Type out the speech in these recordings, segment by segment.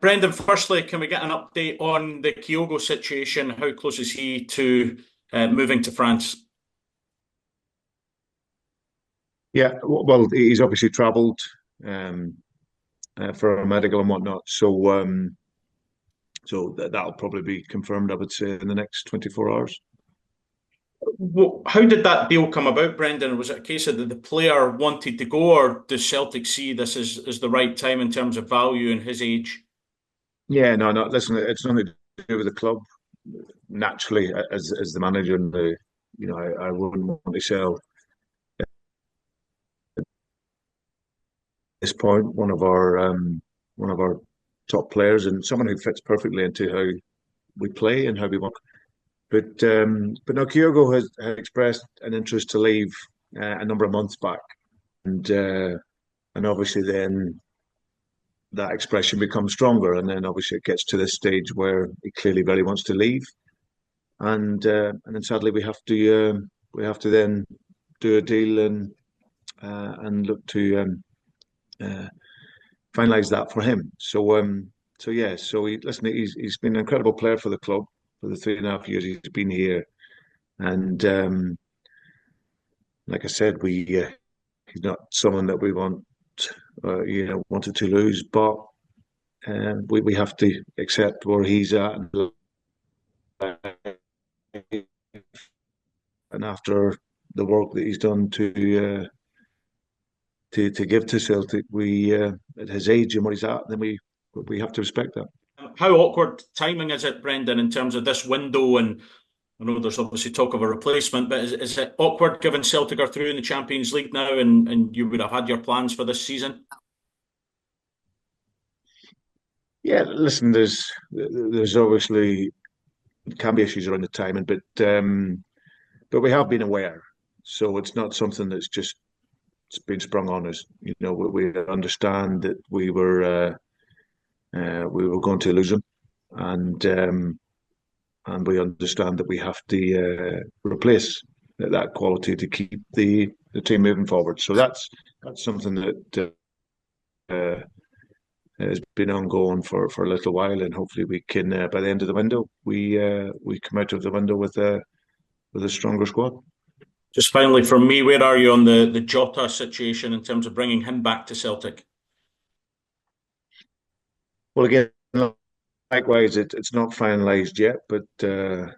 Brendan, firstly, can we get an update on the Kyogo situation? How close is he to moving to France? Yeah, well, he's obviously travelled um, for a medical and whatnot, so that'll probably be confirmed, I would say, in the next 24 hours. Well, how did that deal come about, Brendan? Was it a case of that the player wanted to go, or does Celtic see this as the right time in terms of value and his age? Yeah, no, no. Listen, it's nothing to do with the club. Naturally, as the manager and I wouldn't want to sell at this point one of our top players and someone who fits perfectly into how we play and how we want. But no, Kyogo has expressed an interest to leave a number of months back, and uh, and obviously then that expression becomes stronger, and then obviously it gets to this stage where he clearly very wants to leave, and then sadly we have to then do a deal and look to uh, finalise that for him. So yeah, so he's been an incredible player for the club for the 3.5 years he's been here, and like I said, we he's not someone that we wanted to lose, but we have to accept where he's at, and after the work that he's done to give to Celtic, we at his age and where he's at, then we have to respect that. How awkward timing is it, Brendan, in terms of this window? And I know there's obviously talk of a replacement, but is it awkward given Celtic are through in the Champions League now and you would have had your plans for this season? Yeah, listen, there's obviously can be issues around the timing, but we have been aware, so it's not something that's just it's been sprung on us. We understand that we were going to lose him, and we understand that we have to replace that quality to keep the team moving forward. So that's something that has been ongoing for a little while, and hopefully we can by the end of the window we come out of the window with a stronger squad. Just finally, from me, where are you on the Jota situation in terms of bringing him back to Celtic? Well, again, likewise, it's not finalised yet, but a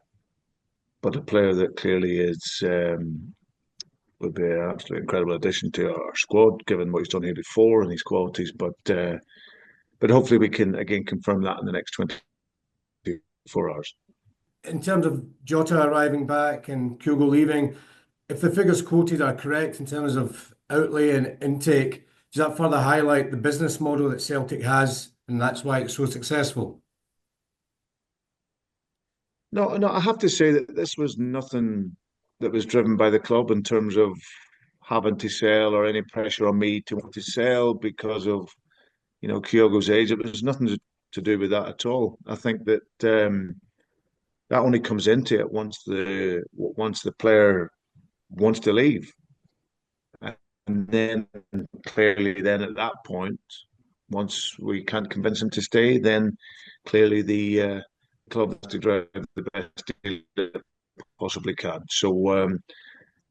player that clearly is would be an absolutely incredible addition to our squad, given what he's done here before and his qualities. But hopefully we can again confirm that in the next 24 hours. In terms of Jota arriving back and Kyogo leaving, if the figures quoted are correct in terms of outlay and intake, does that further highlight the business model that Celtic has, and that's why it's so successful? No, no, I have to say that this was nothing that was driven by the club in terms of having to sell or any pressure on me to want to sell because of Kyogo's age. It was nothing to do with that at all. I think that that only comes into it once the player wants to leave, and then clearly, then at that point, once we can't convince him to stay, then clearly the club has to drive the best deal that possibly can. So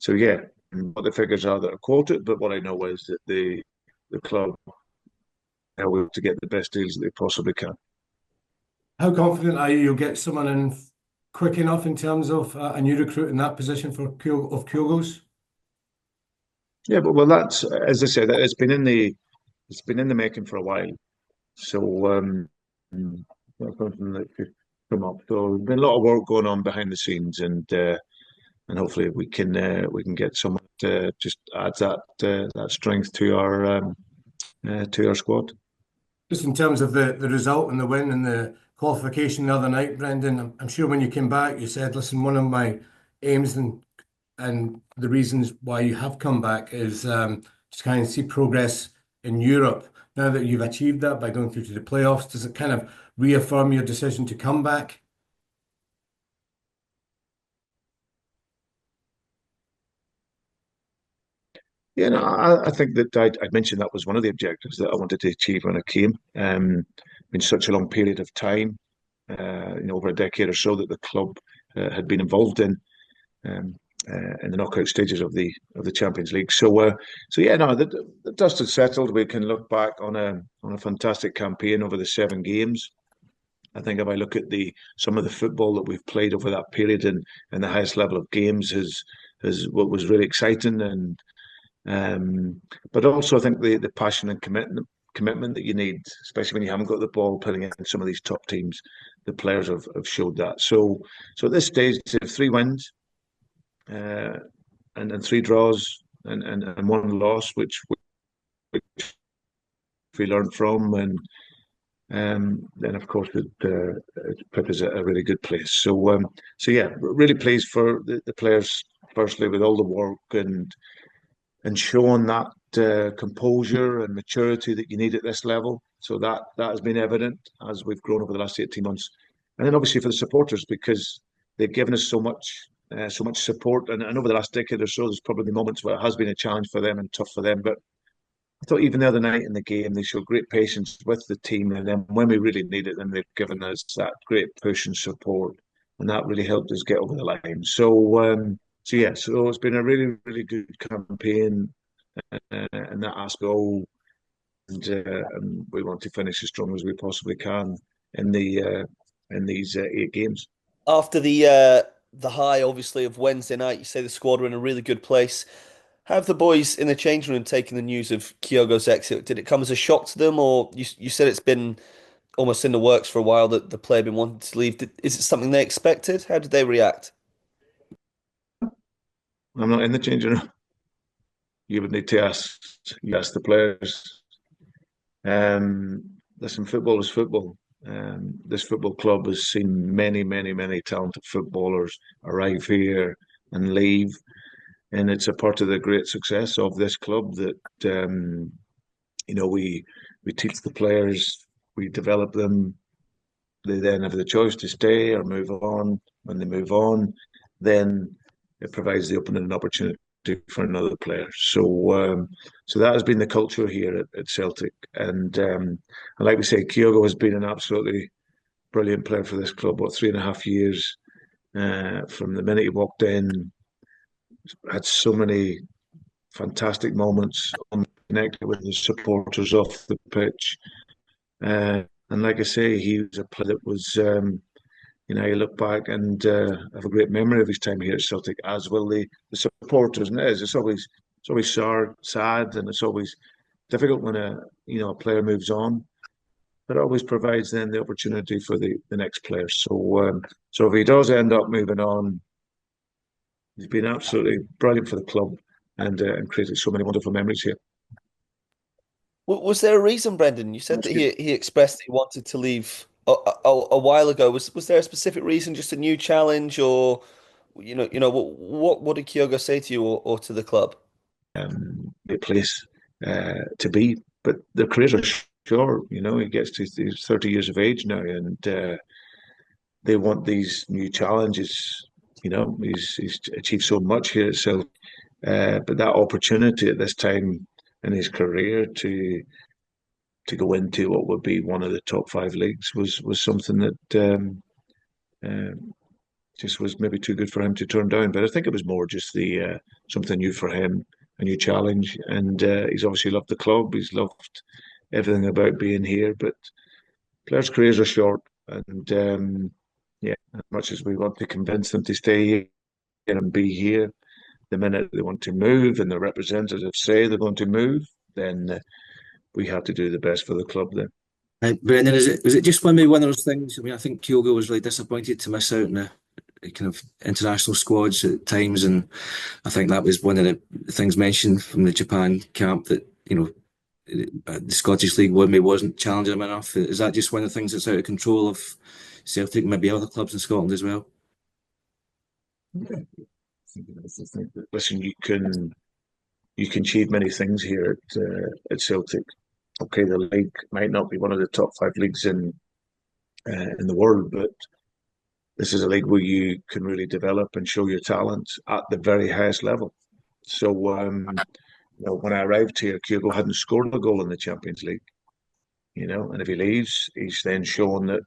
yeah, what the figures are that are quoted, but what I know is that the club will to get the best deals that they possibly can. How confident are you you'll get someone in quick enough in terms of a new recruit in that position for Kyogo's? Yeah, but well, that's as I said, it's been in the making for a while. So that's something that could come up. So there's been a lot of work going on behind the scenes, and hopefully we can get someone to just add that strength to our squad. Just in terms of the result and the win and the qualification the other night, Brendan, I'm sure when you came back, you said, listen, one of my aims and the reasons why you have come back is to kind of see progress in Europe. Now that you've achieved that by going through to the playoffs, does it kind of reaffirm your decision to come back? Yeah, no, I think that I'd mentioned that was one of the objectives that I wanted to achieve when I came. Been such a long period of time, over a decade or so that the club had been involved um, in the knockout stages of the Champions League. So yeah, no, the dust had settled. We can look back on a fantastic campaign over the 7 games. I think if I look at the some of the football that we've played over that period and the highest level of games is what was really exciting and but also I think the passion and commitment that you need, especially when you haven't got the ball playing in some of these top teams, the players have showed that. So at this stage, they have 3 wins uh, and 3 draws and 1 loss, which we learned from, and then of course it put us at a really good place. So yeah, really pleased for the players firstly with all the work and showing that composure and maturity that you need at this level. So that has been evident as we've grown over the last 18 months. And then obviously for the supporters, because they've given us so much support. And over the last decade or so, there's probably been moments where it has been a challenge for them and tough for them. But I thought even the other night in the game, they showed great patience with the team. And then when we really need it, then they've given us that great push and support. And that really helped us get over the line. So yeah, so it's been a really, really good campaign in that aspect. And we want to finish as strong as we possibly can in these 8 games. After the high, obviously, of Wednesday night, you say the squad were in a really good place. How have the boys in the changing room taken the news of Kyogo's exit? Did it come as a shock to them, or you said it's been almost in the works for a while that the player had been wanting to leave? Is it something they expected? How did they react? I'm not in the changing room. You would need to ask the players. Listen, football is football. This football club has seen many, many, many talented footballers arrive here and leave, and it's a part of the great success of this club that we teach the players, we develop them. They then have the choice to stay or move on. When they move on, then it provides the opening and opportunity for another player. So that has been the culture here at Celtic, and like we say, Kyogo has been an absolutely brilliant player for this club. What 3.5 years from the minute he walked in, had so many fantastic moments connected with the supporters off the pitch. And like I say, he was a player that was, you look back and have a great memory of his time here at Celtic, as will the supporters. And it's always sad, and it's always difficult when a player moves on, but it always provides then the opportunity for the next player. So if he does end up moving on, he's been absolutely brilliant for the club and created so many wonderful memories here. Was there a reason, Brendan? You said that he expressed he wanted to leave a while ago. Was there a specific reason, just a new challenge, or what did Kyogo say to you or to the club? A place to be, but their careers are short. He gets to he's 30 years of age now, and they want these new challenges. He's achieved so much here, so but that opportunity at this time in his career to go into what would be one of the top 5 leagues was something that just was maybe too good for him to turn down. But I think it was more just the something new for him, a new challenge, and he's obviously loved the club. He's loved everything about being here. But players' careers are short, and yeah, as much as we want to convince them to stay here and be here, the minute they want to move and the representatives say they're going to move, then we have to do the best for the club then. Brendan, was it just maybe one of those things? I mean, I think Kyogo was really disappointed to miss out on the kind of international squads at times, and I think that was one of the things mentioned from the Japan camp that the Scottish League maybe wasn't challenging him enough. Is that just one of the things that's out of control of Celtic, maybe other clubs in Scotland as well? Yeah. Listen, you can achieve many things here at Celtic. Okay, the league might not be one of the top 5 leagues in the world, but this is a league where you can really develop and show your talent at the very highest level. So when I arrived here, Kyogo hadn't scored a goal in the Champions League. And if he leaves, he's then shown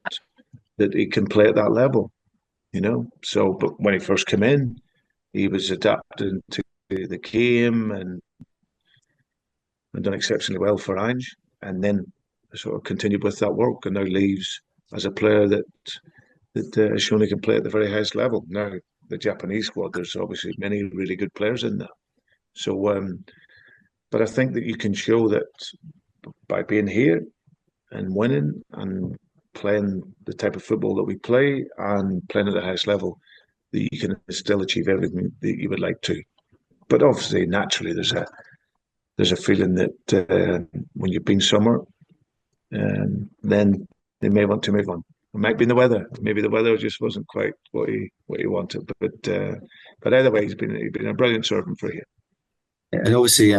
that he can play at that level. So, but when he first came in, he was adapting to the game and done exceptionally well for Ange, and then sort of continued with that work, and now leaves as a player that has shown he can play at the very highest level. Now, the Japanese squad, there's obviously many really good players in that. So, but I think that you can show that by being here and winning and playing the type of football that we play and playing at the highest level, that you can still achieve everything that you would like to. But obviously, naturally, there's a feeling that when you've been somewhere, then they may want to move on. It might be in the weather. Maybe the weather just wasn't quite what he wanted. But either way, he's been a brilliant servant for you. And obviously,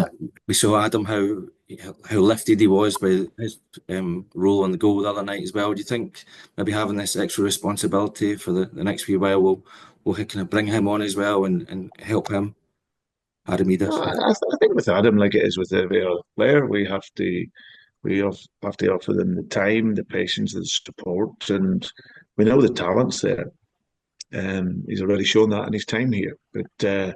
we saw Adam how lifted he was by his role on the goal the other night as well. Do you think maybe having this extra responsibility for the next few while will kind of bring him on as well and help him? Adam Edis. I think with Adam, like it is with every other player, we have to offer them the time, the patience, the support, and we know the talent's there. He's already shown that in his time here. But yeah,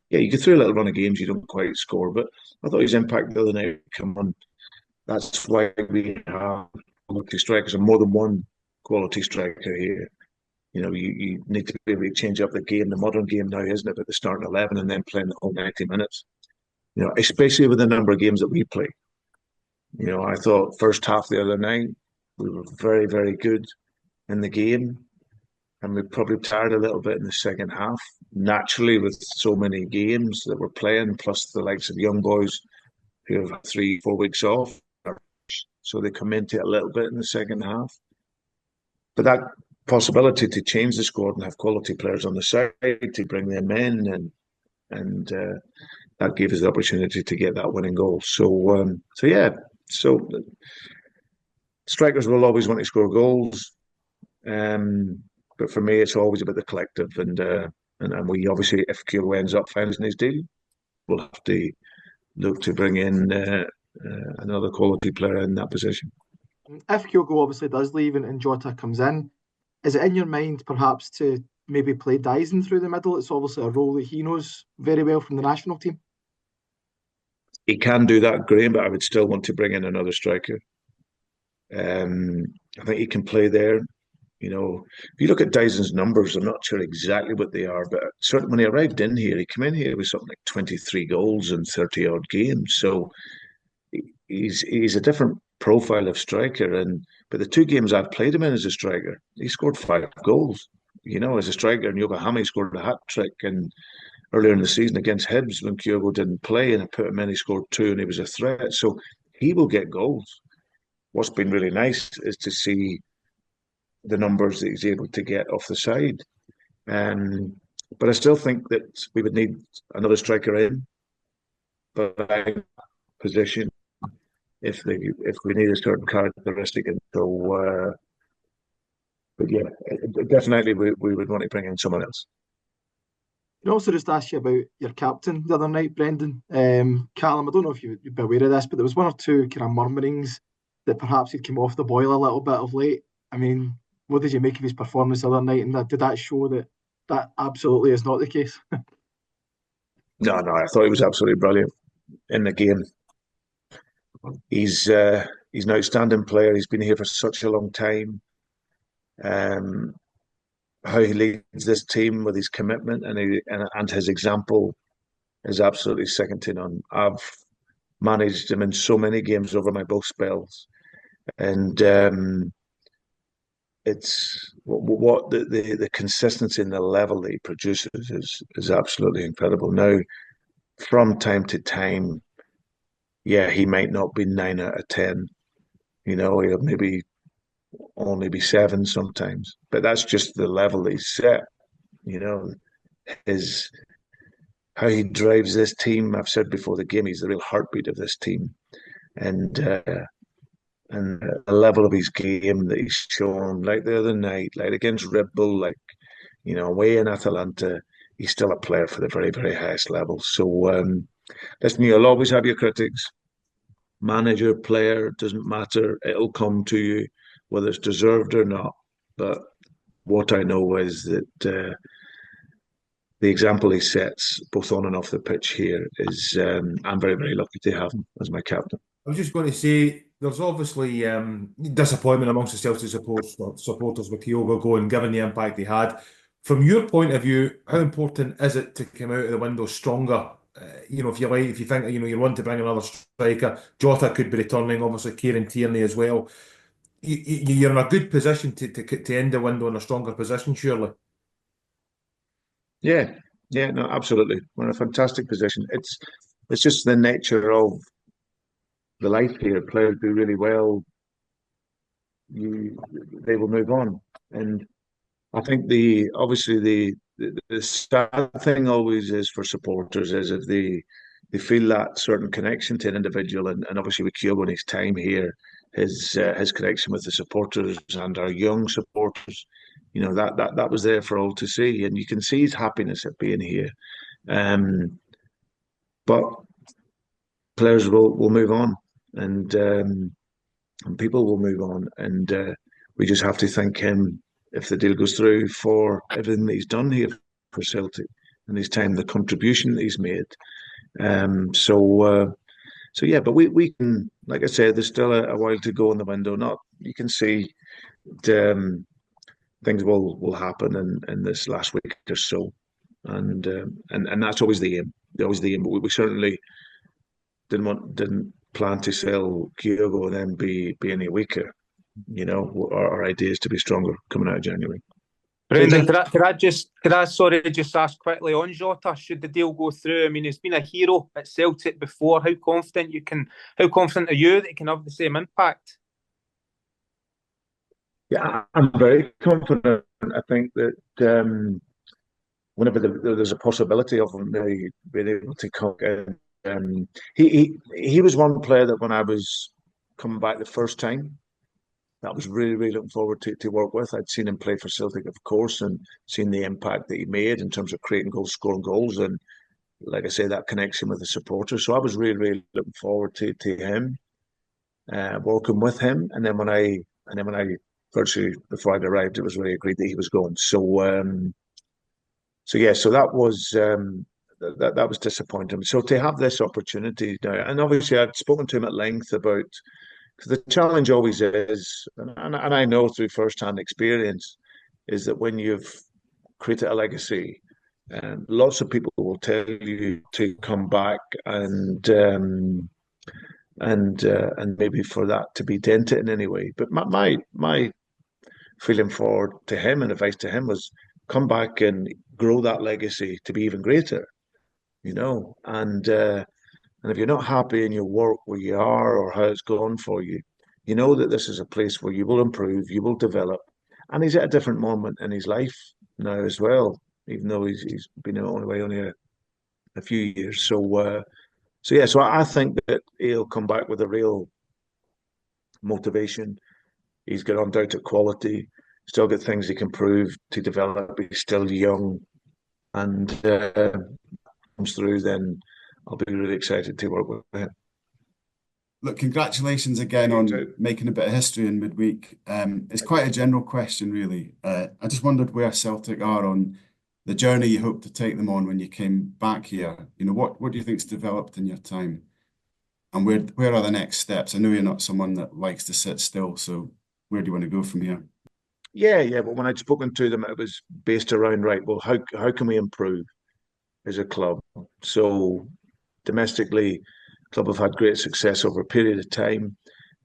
you get through a little run of games, you don't quite score. But I thought his impact the other night, come on, that's why we have quality strikers and more than one quality striker here. You need to be able to change up the game. The modern game now, isn't it, about the starting 11 and then playing the whole 90 minutes? Especially with the number of games that we play. I thought first half the other night, we were very, very good in the game. And we probably tired a little bit in the second half, naturally, with so many games that we're playing, plus the likes of young boys who have 3-4 weeks off. So they come into it a little bit in the second half. But that possibility to change the squad and have quality players on the side, to bring them in, and that gave us the opportunity to get that winning goal. So strikers will always want to score goals. But for me, it's always about the collective, and we obviously, if Kyogo ends up finishing his deal, we'll have to look to bring in another quality player in that position. If Kyogo obviously does leave and Jota comes in, is it in your mind perhaps to maybe play Dyson through the middle? It's obviously a role that he knows very well from the national team. He can do that, Graham, but I would still want to bring in another striker. I think he can play there. If you look at Dyson's numbers, I'm not sure exactly what they are, but certainly when he arrived in here, he came in here with something like 23 goals in 30-odd games. So he's a different profile of striker. But the 2 games I've played him in as a striker, he scored 5 goals. As a striker in Yokohama, he scored a hat-trick. And earlier in the season against Hibs, when Kyogo didn't play and I put him in, he scored 2 and he was a threat. So he will get goals. What's been really nice is to see the numbers that he's able to get off the side. But I still think that we would need another striker in by position if we need a certain characteristic. And so, but yeah, definitely we would want to bring in someone else. Can I also just ask you about your captain the other night, Brendan? Callum, I don't know if you'd be aware of this, but there was 1 or 2 kind of murmurings that perhaps he'd come off the boil a little bit of late. I mean, what did you make of his performance the other night? And did that show that absolutely is not the case? No, I thought he was absolutely brilliant in the game. He's an outstanding player. He's been here for such a long time. How he leads this team with his commitment and his example is absolutely second to none. I've managed him in so many games over my both spells, and it's what the consistency and the level that he produces is absolutely incredible. Now, from time to time, yeah, he might not be 9 out of 10. He'll maybe only be 7 sometimes, but that's just the level that he's set. His how he drives this team. I've said before the game, he's the real heartbeat of this team, and the level of his game that he's shown, like the other night, like against Red Bull, away in Atalanta, he's still a player for the very, very highest level. So listen, you'll always have your critics. Manager, player, doesn't matter. It'll come to you, whether it's deserved or not. But what I know is that the example he sets, both on and off the pitch here, is I'm very, very lucky to have him as my captain. I was just going to say, there's obviously disappointment amongst the Celtic supporters with Kyogo going, given the impact he had. From your point of view, how important is it to come out of the window stronger? If you think you want to bring another striker, Jota could be returning, obviously Kieran Tierney as well. You're in a good position to end the window in a stronger position, surely. Yeah, no, absolutely. We're in a fantastic position. It's just the nature of the life here. Players do really well, they will move on. And I think obviously the sad thing always is for supporters is if they feel that certain connection to an individual, and obviously with Kyogo and his time here, his connection with the supporters and our young supporters, that was there for all to see, and you can see his happiness at being here. But players will move on, and people will move on, and we just have to thank him, if the deal goes through, for everything that he's done here for Celtic and his time, the contribution that he's made. So yeah, but we can, like I said, there's still a while to go in the window. You can see things will happen in this last week or so, and that's always the aim. Always the aim. But we certainly didn't plan to sell Kyogo and then be any weaker. Our idea is to be stronger coming out of January. Brendan, could I just ask quickly on Jota, should the deal go through? I mean, he's been a hero at Celtic before. How confident are you that he can have the same impact? Yeah, I'm very confident. I think that whenever there's a possibility of him maybe being able to come in, he was one player that when I was coming back the first time, that was really, really looking forward to work with. I'd seen him play for Celtic, of course, and seen the impact that he made in terms of creating goals, scoring goals, and like I say, that connection with the supporters. So I was really, really looking forward to him, working with him. And then when I virtually before I'd arrived, it was really agreed that he was going. So that was that was disappointing. So to have this opportunity now, and obviously I'd spoken to him at length about. Because the challenge always is, and I know through first-hand experience, is that when you've created a legacy, lots of people will tell you to come back and maybe for that to be dented in any way. But my feeling to him and advice to him was come back and grow that legacy to be even greater, and if you're not happy in your work where you are or how it's gone for you, you know that this is a place where you will improve, you will develop. And he's at a different moment in his life now as well, even though he's been only a few years. So I think that he'll come back with a real motivation. He's got undoubted quality, still got things he can prove to develop. He's still young, and comes through, then I'll be really excited to work with him. Look, congratulations again on making a bit of history in midweek. It's quite a general question, really. I just wondered where Celtic are on the journey you hope to take them on when you came back here. What do you think's developed in your time? And where are the next steps? I know you're not someone that likes to sit still, so where do you want to go from here? Yeah. But when I'd spoken to them, it was based around, right, well, how can we improve as a club? So domestically, club have had great success over a period of time.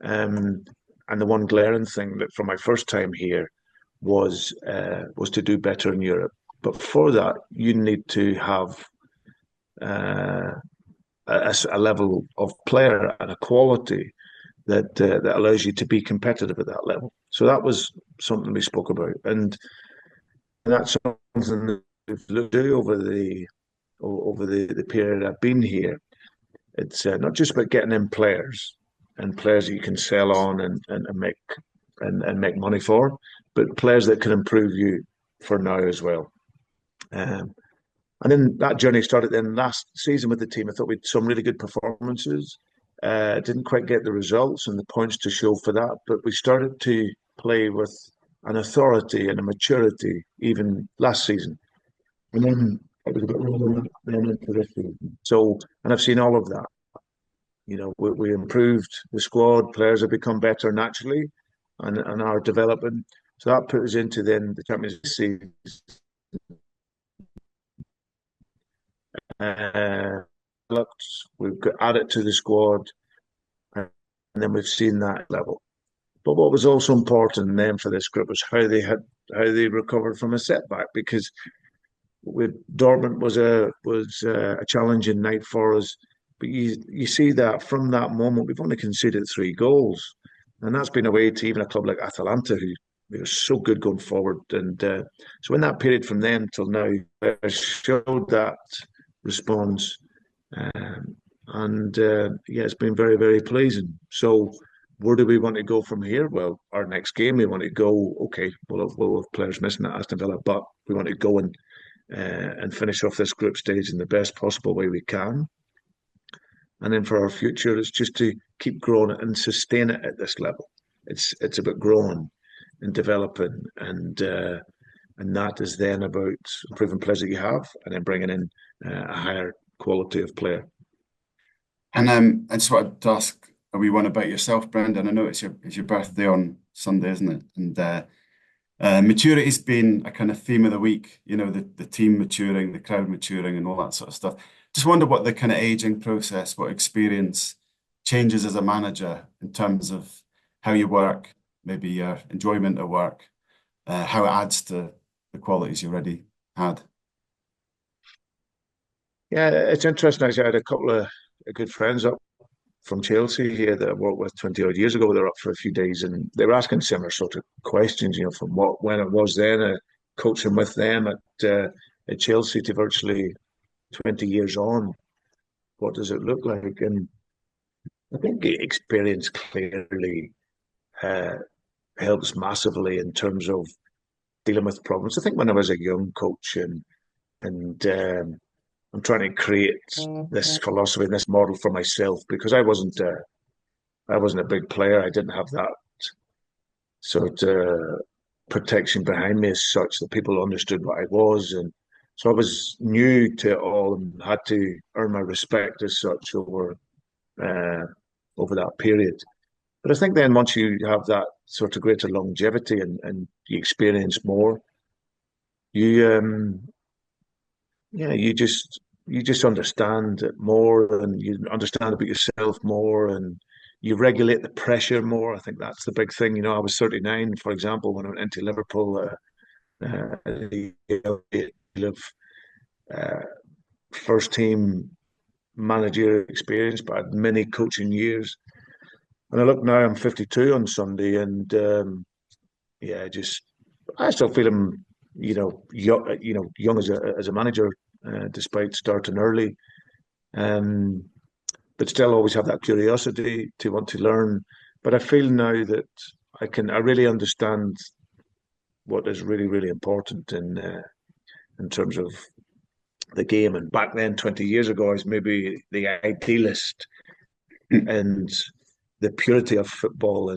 And the one glaring thing that from my first time here was to do better in Europe. But for that, you need to have a level of player and a quality that allows you to be competitive at that level. So that was something we spoke about, and that's something that we've do over the period I've been here. It's not just about getting in players that you can sell on and make money for, but players that can improve you for now as well. And then that journey started then last season with the team. I thought we had some really good performances. Didn't quite get the results and the points to show for that, but we started to play with an authority and a maturity even last season. And then it was a bit rolling into this season. So, and I've seen all of that. We improved the squad, players have become better naturally and are developing. So that put us into then the Champions League season. We've got added to the squad, and then we've seen that level. But what was also important then for this group was how they recovered from a setback, because with Dortmund was a challenging night for us. But you see that from that moment we've only conceded 3 goals, and that's been away to even a club like Atalanta, who are so good going forward. And so in that period from then till now, showed that response. Yeah, it's been very, very pleasing. So where do we want to go from here? Well, our next game, we want to go, okay, we'll have players missing at Aston Villa, but we want to go and finish off this group stage in the best possible way we can. And then for our future, it's just to keep growing it and sustain it at this level. It's about growing and developing, and that is then about improving players that you have, and then bringing in a higher quality of player. And I just wanted to ask a wee one about yourself, Brendan. I know it's your birthday on Sunday, isn't it? And maturity's been a kind of theme of the week. The team maturing, the crowd maturing, and all that sort of stuff. Just wonder what the kind of aging process, what experience changes as a manager in terms of how you work, maybe your enjoyment of work, how it adds to the qualities you already had. Yeah, it's interesting. Actually, I had a couple of good friends up from Chelsea here that I worked with 20 odd years ago. They're up for a few days, and they were asking similar sort of questions, from when it was then, coaching with them at Chelsea to virtually 20 years on. What does it look like? And I think experience clearly helps massively in terms of dealing with problems. I think when I was a young coach and I'm trying to create this philosophy and this model for myself, because I wasn't a big player. I didn't have that sort of protection behind me as such that people understood what I was, and so I was new to it all and had to earn my respect as such over that period. But I think then once you have that sort of greater longevity and you experience more, you just understand it more, and you understand about yourself more, and you regulate the pressure more. I think that's the big thing. I was 39, for example, when I went into Liverpool, of first team managerial experience, but I had many coaching years. And I look now, I'm 52 on Sunday, and I still feel I'm, young as a manager, despite starting early. But still always have that curiosity to want to learn. But I feel now that I really understand what is really, really important in terms of the game. And back then, 20 years ago, I was maybe the idealist and the purity of football.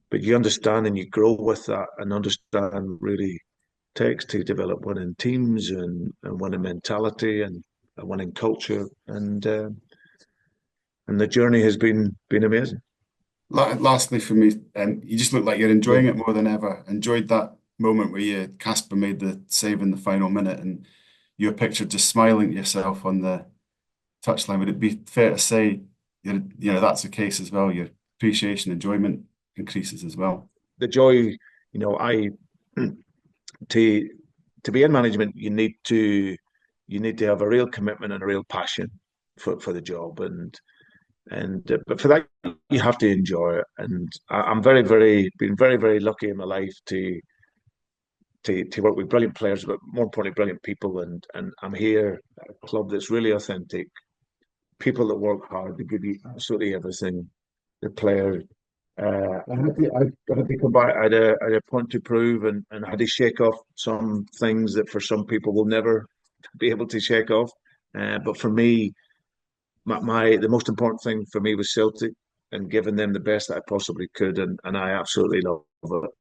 But you understand and you grow with that and understand really takes to develop winning teams and winning mentality and a winning culture. And the journey has been amazing. Lastly, for me, you just look like you're enjoying it more than ever. Enjoyed that moment where Casper made the save in the final minute, and you're pictured just smiling to yourself on the touchline. Would it be fair to say, that's the case as well? Your appreciation, enjoyment increases as well. The joy, to be in management, you need to have a real commitment and a real passion for the job, but for that you have to enjoy it. And I'm been very, very lucky in my life to work with brilliant players, but more importantly, brilliant people. And I'm here at a club that's really authentic, people that work hard to give you absolutely everything. The players. I had to come back. I had a point to prove, and I had to shake off some things that for some people will never be able to shake off. But for me, the most important thing for me was Celtic and giving them the best that I possibly could, and I absolutely love it.